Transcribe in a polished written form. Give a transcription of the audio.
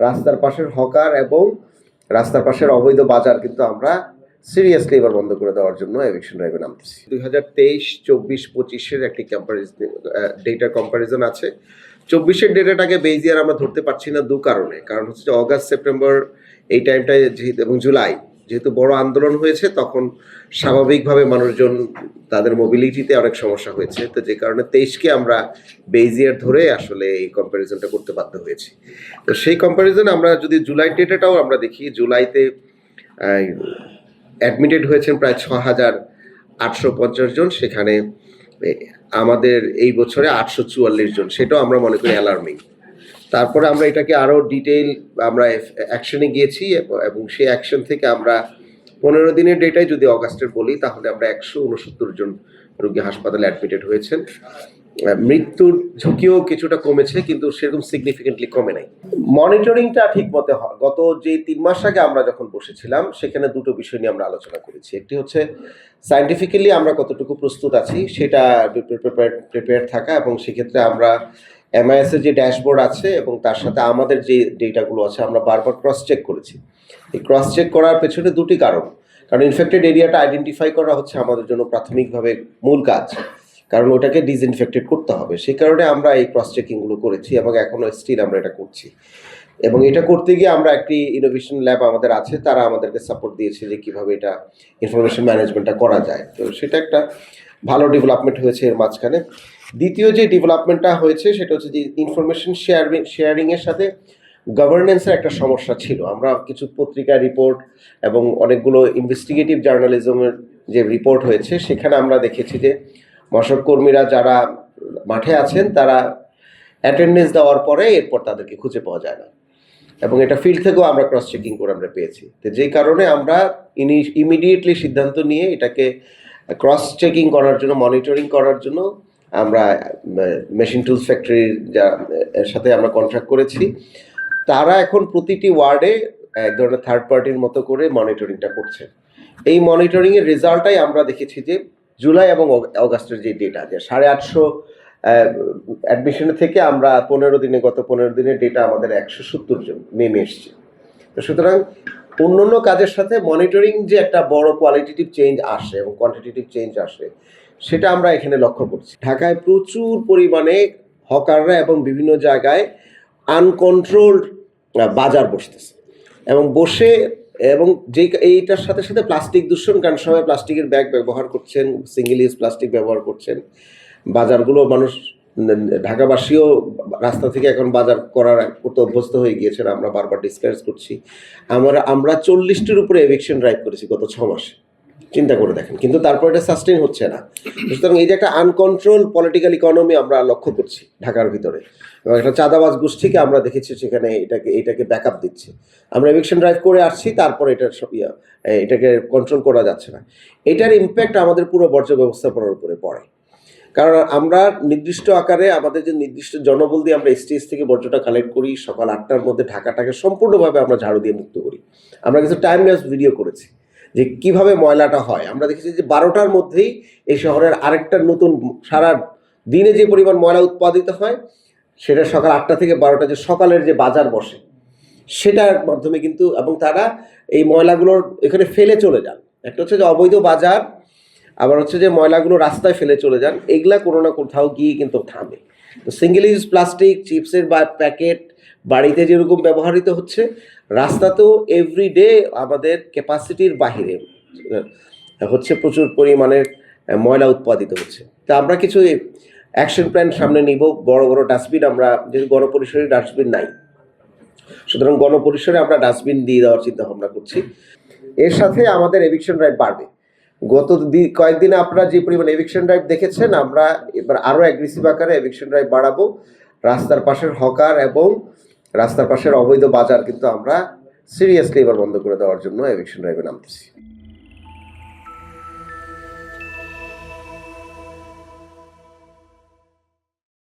রাস্তার পাশের হকার এবং রাস্তার পাশের অবৈধ বাজার কিন্তু আমরা সিরিয়াসলি এবার বন্ধ করে দেওয়ার জন্য এভিকশন ড্রাইভে নামতেছি। 2023, 24, 25-এর একটি ডেটা কম্পারিজন আছে। 24-এর ডেটাটাকে বেস ইয়ার আমরা ধরতে পারছি না কারণে। কারণ হচ্ছে যে অগাস্ট, সেপ্টেম্বর এই টাইমটায় এবং জুলাই যেহেতু বড় আন্দোলন হয়েছে, তখন স্বাভাবিকভাবে মানুষজন তাদের মোবিলিটিতে অনেক সমস্যা হয়েছে। তো যে কারণে 23-কে আমরা বেস ইয়ার ধরে আসলে এই কম্প্যারিজনটা করতে বাধ্য হয়েছি। তো সেই কম্প্যারিজনে আমরা যদি জুলাই ডেটাটাও আমরা দেখি, জুলাইতে অ্যাডমিটেড হয়েছেন প্রায় 6,850 জন, সেখানে আমাদের এই বছরে 844 জন, সেটাও আমরা মনে করি অ্যালার্মিং। তারপরে আমরা এটাকে আরও ডিটেইল আমরা অ্যাকশনে গিয়েছি এবং সেই অ্যাকশন থেকে আমরা 15 দিনের ডেটায় যদি অগাস্টের বলি, তাহলে আমরা 169 জন রোগী হাসপাতালে অ্যাডমিটেড হয়েছেন। মৃত্যুর ঝুঁকিও কিছুটা কমেছে, কিন্তু সেরকম সিগনিফিকেন্টলি কমে নাই। মনিটরিংটা ঠিক মতো হয়। গত যে 3 মাস আগে আমরা যখন বসেছিলাম, সেখানে দুটো বিষয় নিয়ে আমরা আলোচনা করেছি। একটি হচ্ছে সায়েন্টিফিক্যালি আমরা কতটুকু প্রস্তুত আছি সেটা প্রিপেয়ার থাকা, এবং সেক্ষেত্রে আমরা MIS এর যে ড্যাশবোর্ড আছে এবং তার সাথে আমাদের যে ডেটাগুলো আছে আমরা বারবার ক্রস চেক করেছি। এই ক্রস চেক করার পেছনে দুটি কারণ ইনফেক্টেড এরিয়াটা আইডেন্টিফাই করা হচ্ছে আমাদের জন্য প্রাথমিকভাবে মূল কাজ, কারণ ওটাকে ডিসইনফেক্টেড করতে হবে। সেই কারণে আমরা এই ক্রস চেকিংগুলো করেছি এবং এখনও স্টিল আমরা এটা করছি। এবং এটা করতে গিয়ে আমরা একটি ইনোভেশন ল্যাব আমাদের আছে, তারা আমাদেরকে সাপোর্ট দিয়েছে যে কীভাবে এটা ইনফরমেশন ম্যানেজমেন্টটা করা যায়। তো সেটা একটা ভালো ডেভেলপমেন্ট হয়েছে এর মাঝখানে। দ্বিতীয় যে ডেভেলপমেন্টটা হয়েছে সেটা হচ্ছে যে ইনফরমেশন শেয়ারিংয়ের সাথে গভর্নেন্সের একটা সমস্যা ছিল। আমরা কিছু পত্রিকা রিপোর্ট এবং অনেকগুলো ইনভেস্টিগেটিভ জার্নালিজমের যে রিপোর্ট হয়েছে, সেখানে আমরা দেখেছি যে মশক কর্মীরা যারা মাঠে আছেন তারা অ্যাটেন্ডেন্স দেওয়ার পরে এরপর তাদেরকে খুঁজে পাওয়া যায় না, এবং এটা ফিল্ড থেকেও আমরা ক্রস চেকিং করে আমরা পেয়েছি। তো যেই কারণে আমরা ইমিডিয়েটলি সিদ্ধান্ত নিয়ে এটাকে ক্রস চেকিং করার জন্য, মনিটরিং করার জন্য আমরা মেশিন টুলস ফ্যাক্টরির এর সাথে আমরা কন্ট্রাক্ট করেছি। তারা এখন প্রতিটি ওয়ার্ডে এক ধরনের থার্ড পার্টির মতো করে মনিটরিংটা করছে। এই মনিটরিংয়ের রেজাল্টটাই আমরা দেখেছি যে জুলাই এবং অগাস্টের যে ডেটা, যে 850 অ্যাডমিশনের থেকে আমরা গত 15 দিনের ডেটা আমাদের 170 জন নেমে এসছে। তো সুতরাং অন্য কাজের সাথে মনিটরিং যে একটা বড় কোয়ালিটেটিভ চেঞ্জ আসে এবং কোয়ান্টিটেটিভ চেঞ্জ আসে, সেটা আমরা এখানে লক্ষ্য করছি। ঢাকায় প্রচুর পরিমাণে হকাররা এবং বিভিন্ন জায়গায় আনকন্ট্রোলড বাজার বসতেছে এবং যে এইটার সাথে সাথে প্লাস্টিক দূষণ, কারণ সবাই প্লাস্টিকের ব্যাগ ব্যবহার করছেন, সিঙ্গেল ইউজ প্লাস্টিক ব্যবহার করছেন। বাজারগুলো মানুষ, ঢাকাবাসীও রাস্তা থেকে এখন বাজার করতে অভ্যস্ত হয়ে গিয়েছেন। আমরা বারবার ডিসকাস করছি। আমরা 40টির উপরে এভিকশন ড্রাইভ করেছি গত 6 মাসে। চিন্তা করে দেখেন, কিন্তু তারপর এটা সাস্টেন হচ্ছে না। সুতরাং এই যে একটা আনকন্ট্রোল পলিটিক্যাল ইকোনমি আমরা লক্ষ্য করছি ঢাকার ভিতরে, এবং একটা চাঁদাবাজ গোষ্ঠীকে আমরা দেখেছি সেখানে এটাকে ব্যাকআপ দিচ্ছে। আমরা এভিকশন ড্রাইভ করে আসছি, তারপর এটাকে কন্ট্রোল করা যাচ্ছে না। এটার ইম্প্যাক্ট আমাদের পুরো বর্জ্য ব্যবস্থাপনার উপরে পড়ে। কারণ আমরা নির্দিষ্ট আকারে আমাদের যে নির্দিষ্ট জনবল দিয়ে আমরা স্টেজ থেকে বর্জ্যটা কালেক্ট করি, সকাল 8টার মধ্যে ঢাকাটাকে সম্পূর্ণভাবে আমরা ঝাড়ু দিয়ে মুক্ত করি। আমরা কিছু টাইম ল্যাপস ভিডিও করেছি যে কিভাবে ময়লাটা হয়। আমরা দেখেছি যে 12টার মধ্যেই এই শহরের আরেকটা নতুন, সারা দিনে যে পরিমাণ ময়লা উৎপাদিত হয় সেটা সকাল 8টা থেকে 12টা যে সকালের যে বাজার বসে সেটার মাধ্যমে কিন্তু, এবং তারা এই ময়লাগুলোর এখানে ফেলে চলে যান। একটা হচ্ছে যে অবৈধ বাজার, আবার হচ্ছে যে ময়লাগুলো রাস্তায় ফেলে চলে যান। এগুলা কোনো না কোথাও গিয়ে কিন্তু থামে। তো সিঙ্গেল ইউজ প্লাস্টিক, চিপসের প্যাকেট বাড়িতে যেরকম ব্যবহৃত হচ্ছে, রাস্তাতেও এভরিডে আমাদের ক্যাপাসিটির বাহিরে হচ্ছে প্রচুর পরিমাণে ময়লা উৎপাদিত হচ্ছে। তা আমরা কিছু অ্যাকশন প্ল্যান সামনে নিব। বড় বড় ডাস্টবিন, আমরা যেহেতু গণপরিসরে ডাস্টবিন নাই, সুতরাং গণপরিসরে আমরা ডাস্টবিন দিয়ে দেওয়ার চিন্তা ভাবনা করছি। এর সাথে আমাদের এভিকশন ড্রাইভ বাড়বে। গত কয়েকদিনে আপনারা যে পরিমাণ এভিকশন ড্রাইভ দেখেছেন, আমরা এবার আরও অ্যাগ্রেসিভ আকারে এভিকশন ড্রাইভ বাড়াবো। রাস্তার পাশের হকার এবং রাস্তার পাশের অবৈধ বাজার কিন্তু আমরা সিরিয়াসলি এবার বন্ধ করে দেওয়ার জন্য এভিকশন ড্রাইভে নামতেছি।